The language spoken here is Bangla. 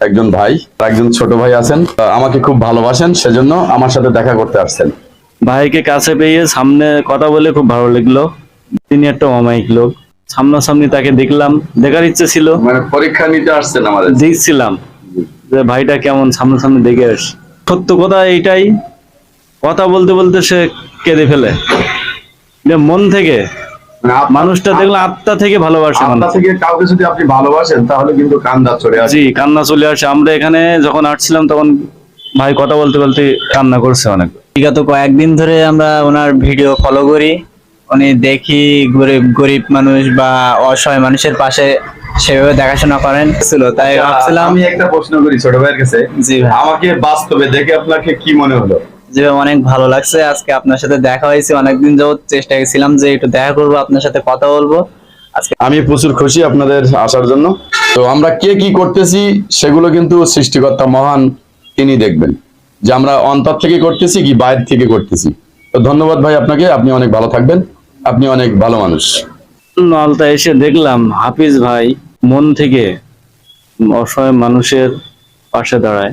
একজন ভাই, একজন ছোট ভাই আছেন, আমাকে খুব ভালোবাসেন, সেজন্য আমার সাথে দেখা করতে আসছেন। ভাইকে কাছে পেয়ে সামনে কথা বলে খুব ভালো লাগলো। তিনি একটা অমায়িক লোক, সামনাসামনি তাকে দেখলাম, দেখার ইচ্ছে ছিল, মানে পরীক্ষা নিতে আসছেন আমাদের। দেখছিলাম যে ভাইটা কেমন, সামনাসামনি দেখে আসি। সত্য কথা এইটাই, কথা বলতে বলতে সে কেঁদে ফেলে, যে মন থেকে। মানে মানুষটা দেখলে আত্মা থেকে ভালোবাসে আপনার মানুষ। থেকে কাউকে যদি আপনি ভালোবাসেন তাহলে কিন্তু কান্দা চলে আসে। জি, কান্না চলে আসে। আমরা এখানে যখন আসছিলাম তখন ভাই কথা বলতে বলতে কান্না করছে অনেক। বিগত কয়েকদিন ধরে আমরা ওনার ভিডিও ফলো করি, উনি দেখি গরিব গরিব মানুষ বা অসহায় মানুষের পাশে সেভাবে দেখাশোনা করেন ছিল, তাই ভাবছিলাম। আমি একটা প্রশ্ন করি ছোট ভাইয়ের কাছে, জি ভাই। আমাকে বাস্তবে দেখে আপনাকে কি মনে হলো? যে অনেক ভালো লাগছে, আজকে আপনার সাথে দেখা হয়েছে, অনেকদিন যাবত চেষ্টা ছিলাম যে একটু দেখা করবো, আপনার সাথে কথা বলবো। আজকে আমি প্রচুর খুশি আপনাদের আসার জন্য। তো আমরা কে কি করতেছি সেগুলো কিন্তু সৃষ্টিকর্তা মহান, তিনি দেখবেন যে আমরা অন্তর থেকে করতেছি কি বাইরে থেকে করতেছি। তো ধন্যবাদ ভাই আপনাকে, আপনি অনেক ভালো থাকবেন, আপনি অনেক ভালো মানুষ। নলতা এসে দেখলাম হাফিজ ভাই মন থেকে অসহায় মানুষের পাশে দাঁড়ায়।